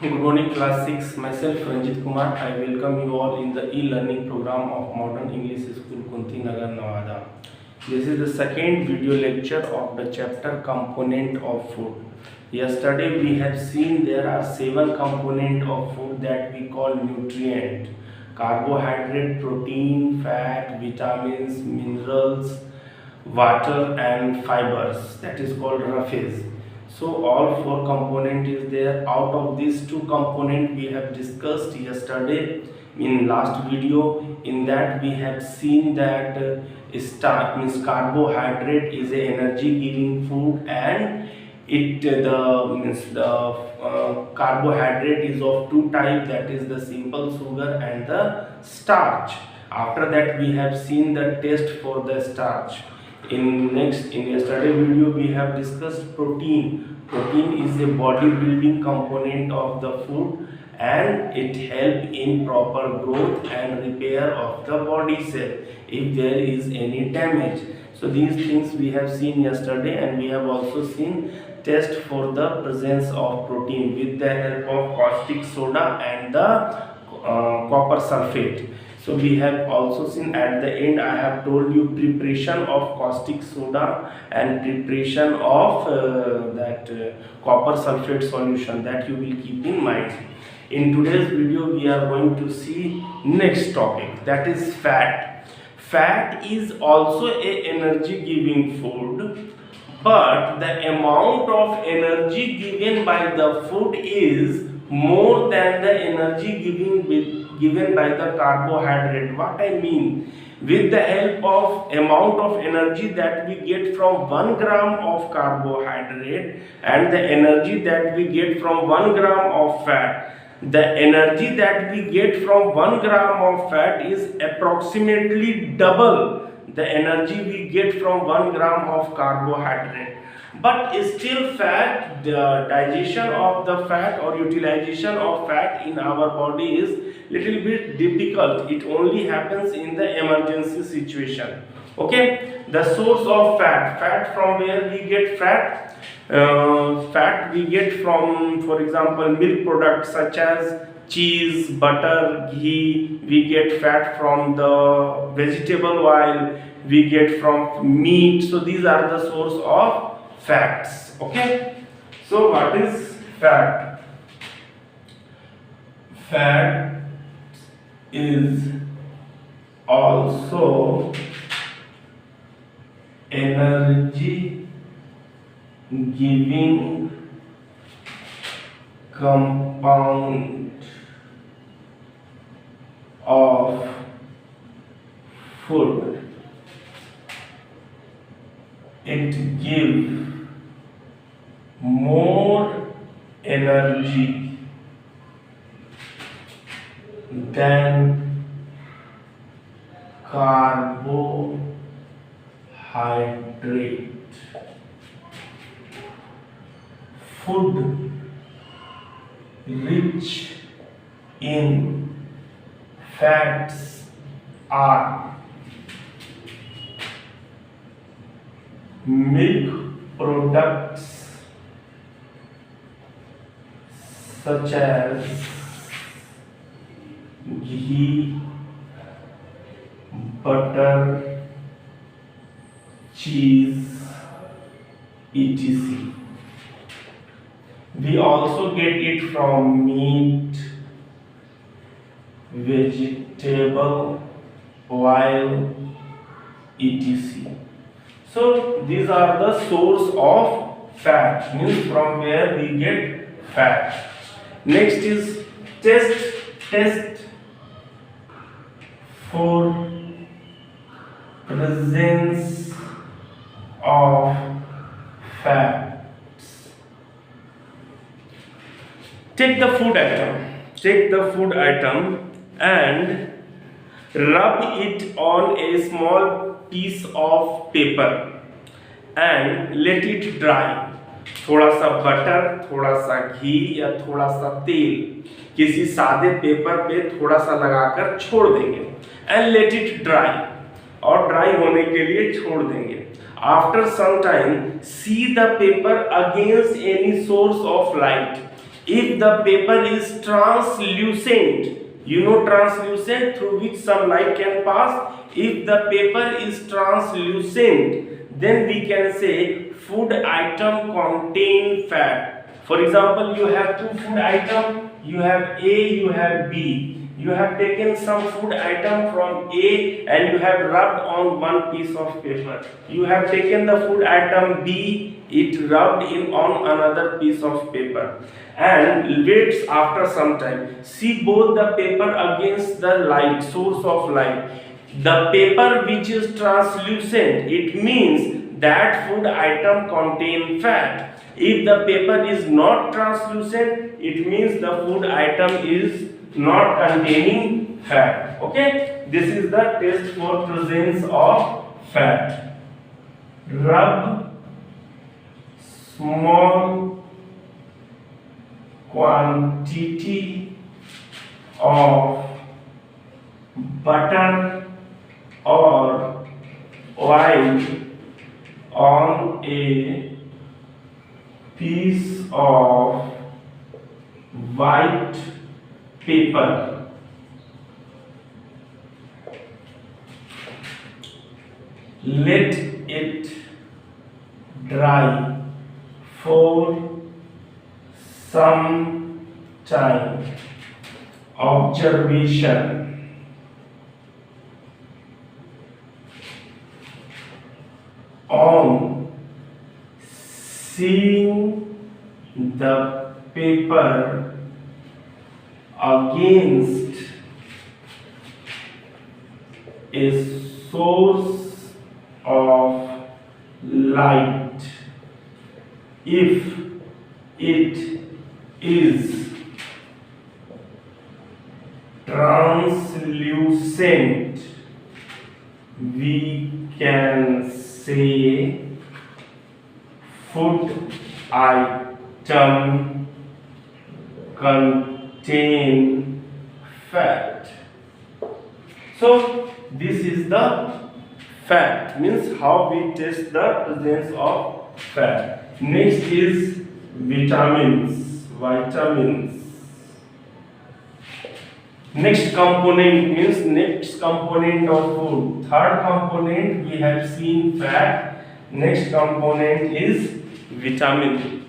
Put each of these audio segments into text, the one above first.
Good morning, class 6. Myself, Ranjit Kumar. I welcome you all in the e-learning program of Modern English School, Kunti Nagar, Nevada. This is the second video lecture of the chapter Component of Food. Yesterday, we have seen there are 7 components of food that we call nutrient: carbohydrate, protein, fat, vitamins, minerals, water, and fibers. That is called roughage. So all 4 component is there. Out of these 2 component we have discussed yesterday in last video. In that we have seen that starch means carbohydrate is a energy giving food, and it the means the carbohydrate is of 2 type, that is the simple sugar and the starch. After that we have seen the test for the starch. In yesterday video we have discussed protein. Protein is a bodybuilding component of the food, and it help in proper growth and repair of the body cell if there is any damage. So these things we have seen yesterday, and we have also seen test for the presence of protein with the help of caustic soda and the copper sulfate. So we have also seen at the end, I have told you preparation of caustic soda and preparation of copper sulfate solution, that you will keep in mind. In today's video we are going to see next topic, that is fat. Fat is also a energy giving food, but the amount of energy given by the food is more than the energy given by the carbohydrate. What I mean, with the help of amount of energy that we get from 1 gram of carbohydrate and the energy that we get from 1 gram of fat, the energy that we get from 1 gram of fat is approximately double the energy we get from 1 gram of carbohydrate. But still fat, the digestion of the fat or utilization of fat in our body is little bit difficult. It only happens in the emergency situation. Okay, the source of fat from where we get fat? Fat we get from, for example, milk products such as cheese, butter, ghee. We get fat from the vegetable oil, we get from meat. So these are the source of fats. Okay, so what is fat? Fat is also energy giving compound of food. It gives more energy than carbohydrate. Food rich in fats are milk products such as ghee, butter, cheese, etc. We also get it from meat, vegetable oil, etc. So these are the source of fat, means from where we get fat. Next is test for presence of fats. Take the food item and rub it on a small piece of paper and let it dry. थोड़ा सा butter, थोड़ा सा घी या थोड़ा सा तेल किसी सादे पेपर पे थोड़ा सा लगाकर छोड़ देंगे एंड लेट इट ड्राई, और ड्राई होने के लिए छोड़ देंगे. After some time see the paper against any source of light. If the paper is translucent, you know translucent, through which some light can pass. If the paper is translucent, then we can say food item contain fat. For example, you have two food item, you have A, you have B. You have taken some food item from A and you have rubbed on one piece of paper. You have taken the food item B, it rubbed in on another piece of paper, and waits after some time. See both the paper against the light, source of light. The paper which is translucent, it means that food item contain fat. If the paper is not translucent, it means the food item is not containing fat. Okay, this is the test for presence of fat. Rub small quantity of butter or oil on a piece of white paper. Let it dry for some time. Observation. On seeing the paper against a source of light, if it is translucent, we can say food item contain fat. So this is the fat, means how we test the presence of fat. Next is vitamins. Next component means next component of food. Third component we have seen fat. Next component is vitamin.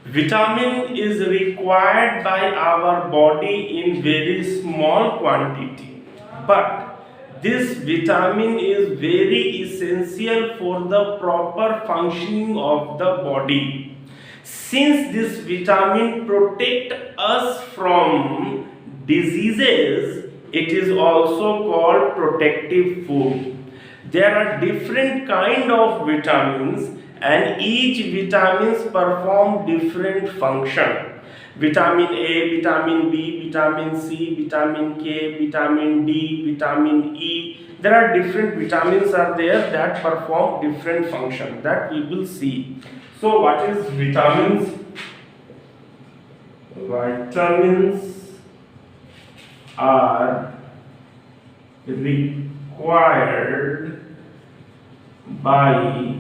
Vitamin is required by our body in very small quantity, but this vitamin is very essential for the proper functioning of the body. Since this vitamin protect us from diseases, it is also called protective food. There are different kind of vitamins and each vitamins perform different function. Vitamin A, vitamin B, vitamin C, vitamin K, vitamin D, vitamin E. There are different vitamins are there that perform different function that we will see. So what is vitamins? Vitamins are required by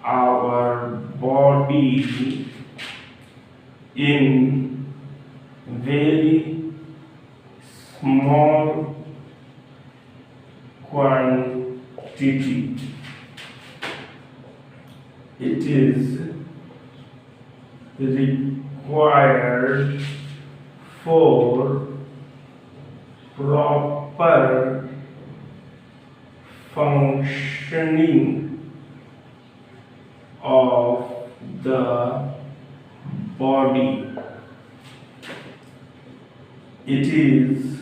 our body in very small quantity. It is required for proper functioning of the body. It is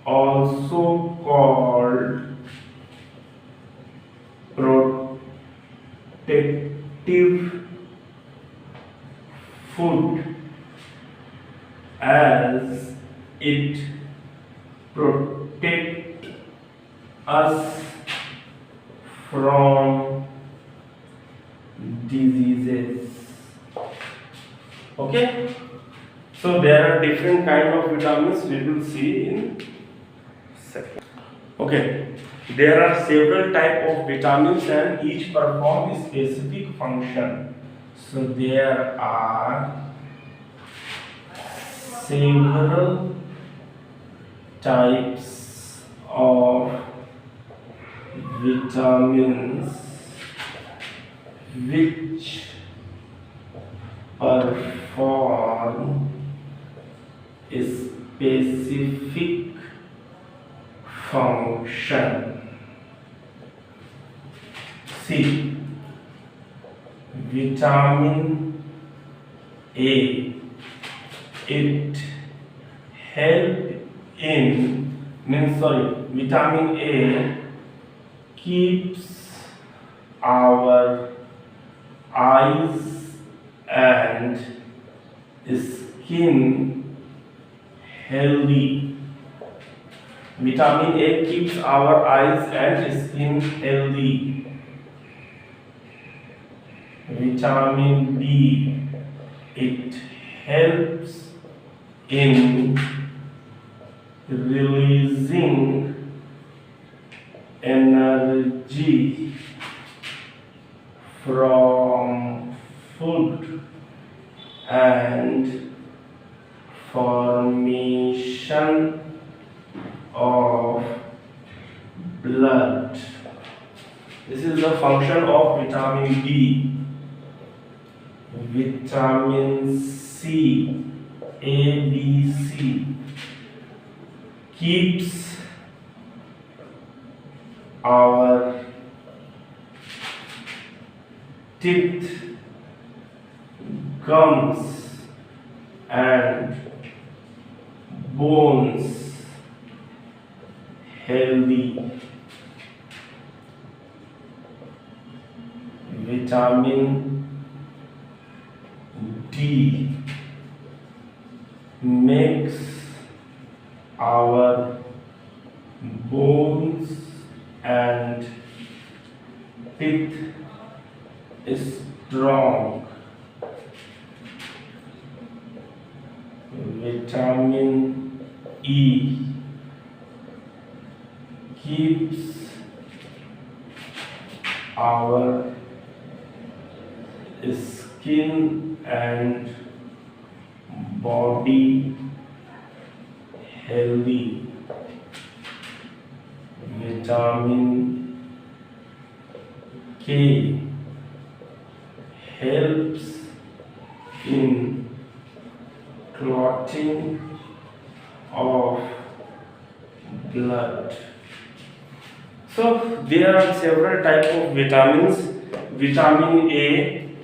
also called protective food, as it protects us from diseases. Okay, so there are different kind of vitamins we will see in second. Okay, there are several type of vitamins and each perform a specific function. So there are several types of vitamins which perform a specific function. C. Vitamin A. It vitamin A keeps our eyes and skin healthy. Vitamin A keeps our eyes and skin healthy. Vitamin B, it helps in releasing energy from food and formation of blood. This is the function of vitamin B. Vitamin C, A, B, C, keeps our teeth, gums and bones healthy. Vitamin D makes our bones and teeth strong. Vitamin E keeps our skin and body healthy. Vitamin K helps in clotting of blood. So there are several types of vitamins. Vitamin A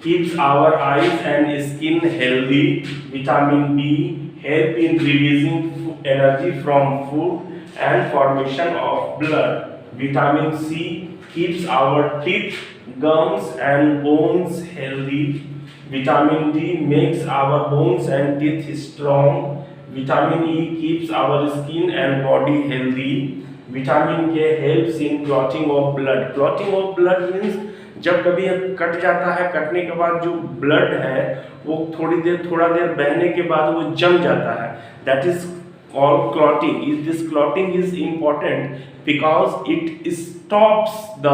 keeps our eyes and skin healthy. Vitamin B help in releasing energy from food and formation of blood. Vitamin C keeps our teeth, gums and bones healthy. Vitamin D makes our bones and teeth strong. Vitamin E keeps our skin and body healthy. Vitamin K helps in clotting of blood. Clotting of blood means जब कभी cut जाता है, कटने के बाद जो blood है वो थोड़ा देर बहने के बाद वो जम जाता है. That is called clotting. This clotting is important because it stops the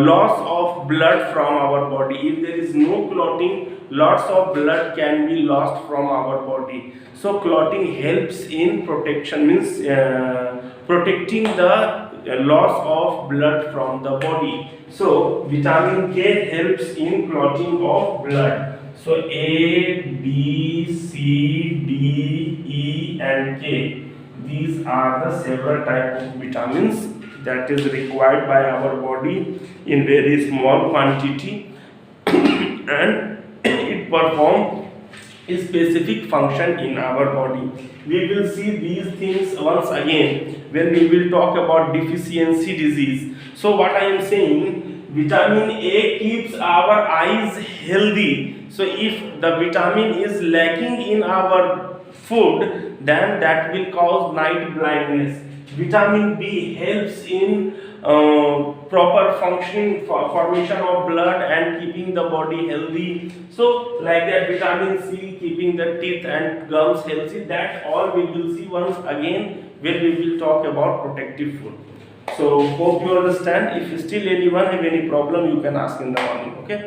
loss of blood from our body. If there is no clotting, lots of blood can be lost from our body. So clotting helps in protection, means protecting the loss of blood from the body. So vitamin K helps in clotting of blood. So A, B, C, D, E and K, these are the several types of vitamins that is required by our body in very small quantity and it performs a specific function in our body. We will see these things once again when we will talk about deficiency disease. So what I am saying, vitamin A keeps our eyes healthy. So if the vitamin is lacking in our food, then that will cause night blindness. Vitamin B helps in proper functioning, formation of blood and keeping the body healthy. So like that, vitamin C keeping the teeth and gums healthy. That all we will see once again when we will talk about protective food. So hope you understand. If still anyone have any problem, you can ask in the morning. Okay.